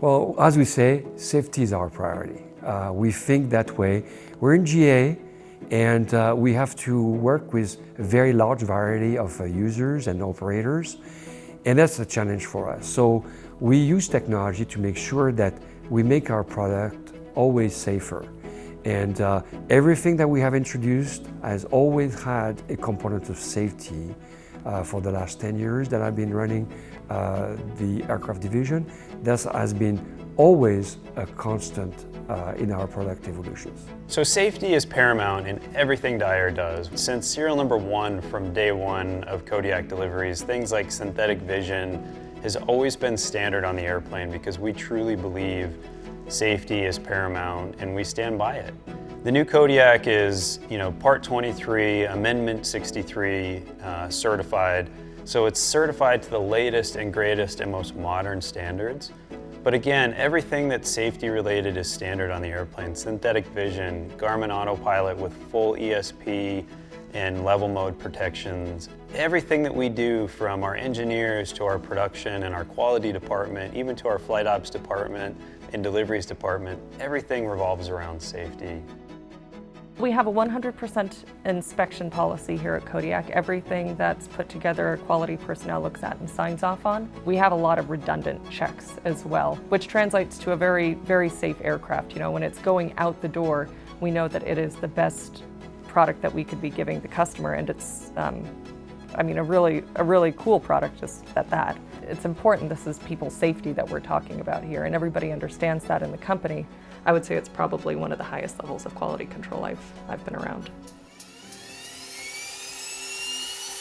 Well, as we say, safety is our priority. We think that way. We're in GA, and we have to work with a very large variety of users and operators, and that's a challenge for us. So we use technology to make sure that we make our product always safer. And everything that we have introduced has always had a component of safety. For the last 10 years that I've been running the aircraft division, that has been always a constant in our product evolutions. So safety is paramount in everything Dyer does. Since serial number 1 from day 1 of Kodiak deliveries, things like synthetic vision has always been standard on the airplane because we truly believe safety is paramount and we stand by it. The new Kodiak is, Part 23, Amendment 63 certified. So it's certified to the latest and greatest and most modern standards. But again, everything that's safety related is standard on the airplane. Synthetic vision, Garmin Autopilot with full ESP and level mode protections. Everything that we do, from our engineers to our production and our quality department, even to our flight ops department and deliveries department, everything revolves around safety. We have a 100% inspection policy here at Kodiak. Everything that's put together, our quality personnel looks at and signs off on. We have a lot of redundant checks as well, which translates to a very, very safe aircraft. When it's going out the door, we know that it is the best product that we could be giving the customer, and it's, a really cool product just at that. It's important. This is people's safety that we're talking about here, and everybody understands that in the company. I would say it's probably one of the highest levels of quality control I've been around.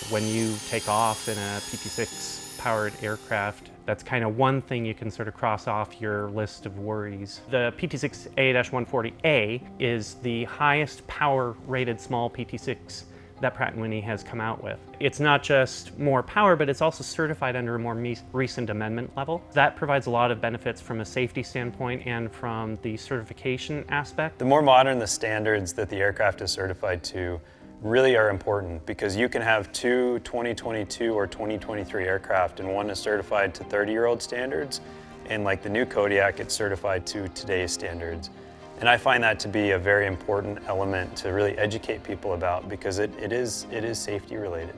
When you take off in a PT-6 powered aircraft, that's kind of one thing you can sort of cross off your list of worries. The PT-6A-140A is the highest power rated small PT-6 that Pratt & Whitney has come out with. It's not just more power, but it's also certified under a more recent amendment level. That provides a lot of benefits from a safety standpoint and from the certification aspect. The more modern the standards that the aircraft is certified to really are important, because you can have two 2022 or 2023 aircraft and one is certified to 30-year-old standards, and like the new Kodiak, it's certified to today's standards. And I find that to be a very important element to really educate people about, because it is safety related.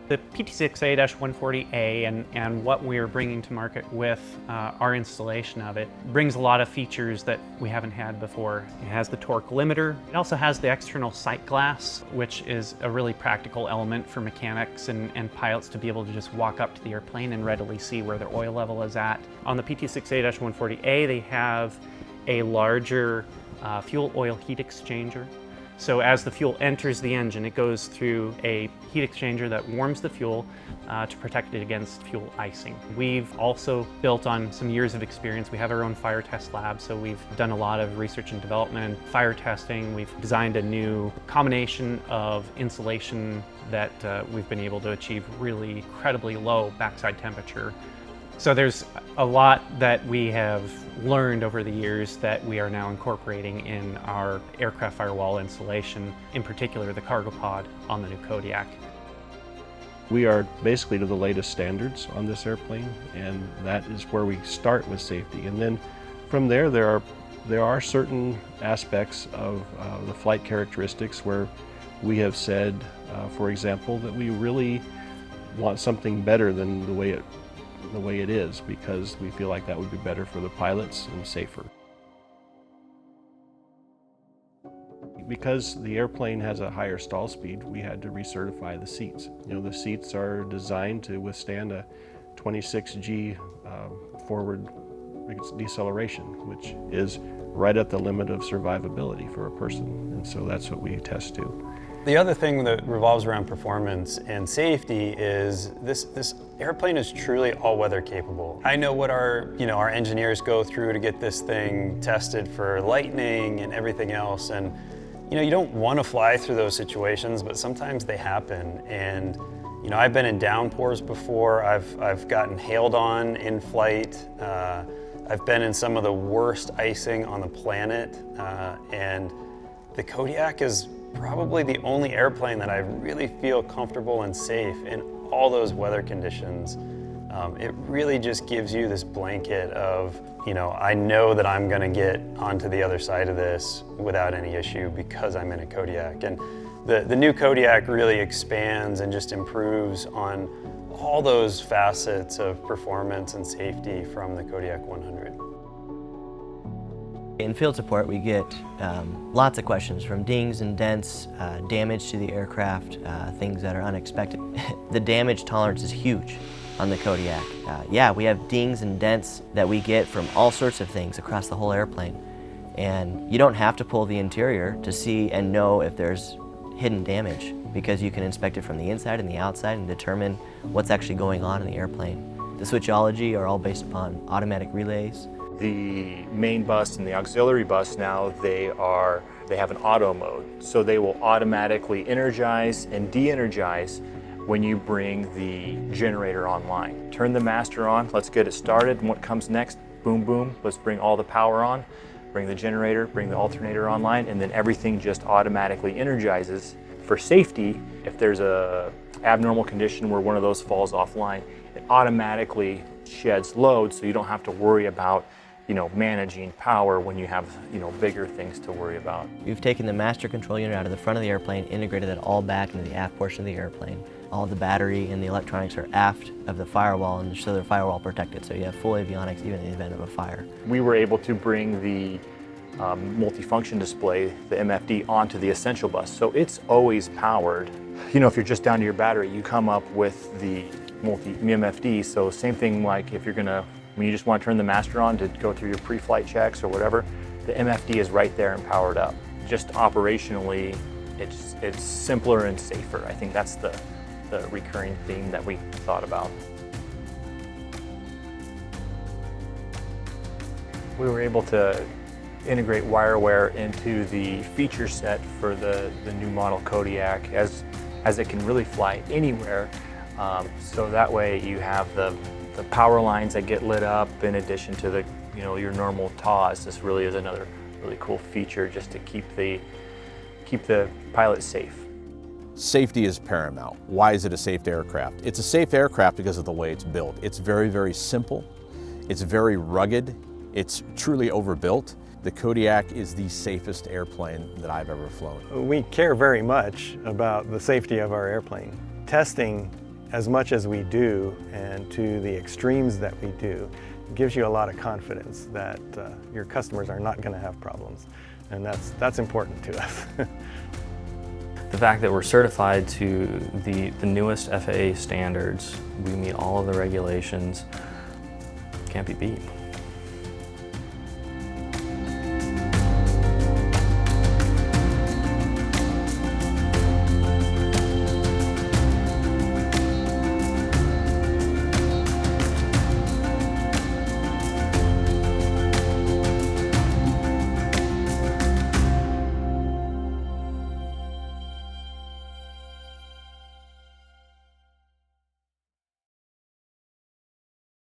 The PT-6A-140A and what we're bringing to market with our installation of it brings a lot of features that we haven't had before. It has the torque limiter. It also has the external sight glass, which is a really practical element for mechanics and pilots to be able to just walk up to the airplane and readily see where their oil level is at. On the PT-6A-140A, they have a larger fuel oil heat exchanger. So as the fuel enters the engine, it goes through a heat exchanger that warms the fuel to protect it against fuel icing. We've also built on some years of experience. We have our own fire test lab, so we've done a lot of research and development, fire testing. We've designed a new combination of insulation that we've been able to achieve really incredibly low backside temperature. So there's a lot that we have learned over the years that we are now incorporating in our aircraft firewall installation, in particular the cargo pod on the new Kodiak. We are basically to the latest standards on this airplane, and that is where we start with safety. And then from there are certain aspects of the flight characteristics where we have said, for example, that we really want something better than the way it is, because we feel like that would be better for the pilots and safer. Because the airplane has a higher stall speed, we had to recertify the seats. The seats are designed to withstand a 26G forward deceleration, which is right at the limit of survivability for a person, and so that's what we test to. The other thing that revolves around performance and safety is this airplane is truly all-weather capable. I know what our engineers go through to get this thing tested for lightning and everything else, and you don't want to fly through those situations, but sometimes they happen. And I've been in downpours before. I've gotten hailed on in flight. I've been in some of the worst icing on the planet, and the Kodiak is probably the only airplane that I really feel comfortable and safe in all those weather conditions It really just gives you this blanket of, I know that I'm going to get onto the other side of this without any issue because I'm in a Kodiak. And the new Kodiak really expands and just improves on all those facets of performance and safety from the Kodiak 100. In field support, we get lots of questions from dings and dents, damage to the aircraft, things that are unexpected. The damage tolerance is huge on the Kodiak. Yeah, we have dings and dents that we get from all sorts of things across the whole airplane. And you don't have to pull the interior to see and know if there's hidden damage, because you can inspect it from the inside and the outside and determine what's actually going on in the airplane. The switchology are all based upon automatic relays. The main bus and the auxiliary bus now, they have an auto mode. So they will automatically energize and de-energize when you bring the generator online. Turn the master on, let's get it started, and what comes next, boom, boom, let's bring all the power on, bring the generator, bring the alternator online, and then everything just automatically energizes. For safety, if there's a abnormal condition where one of those falls offline, it automatically sheds load so you don't have to worry about managing power when you have, bigger things to worry about. We've taken the master control unit out of the front of the airplane, integrated it all back into the aft portion of the airplane. All the battery and the electronics are aft of the firewall, and so they're firewall protected, so you have full avionics even in the event of a fire. We were able to bring the multifunction display, the MFD, onto the essential bus, so it's always powered. If you're just down to your battery, you come up with the MFD, so same thing like if when you just want to turn the master on to go through your pre-flight checks or whatever, the MFD is right there and powered up. Just operationally, it's simpler and safer. I think that's the recurring theme that we thought about. We were able to integrate WireWare into the feature set for the new model Kodiak as it can really fly anywhere. So that way you have the power lines that get lit up in addition to your normal TAWs. This really is another really cool feature just to keep the pilot safe. Safety is paramount. Why is it a safe aircraft? It's a safe aircraft because of the way it's built. It's very, very simple. It's very rugged. It's truly overbuilt. The Kodiak is the safest airplane that I've ever flown. We care very much about the safety of our airplane. Testing as much as we do and to the extremes that we do gives you a lot of confidence that your customers are not going to have problems, and that's important to us. The fact that we're certified to the newest FAA standards, we meet all of the regulations, can't be beat.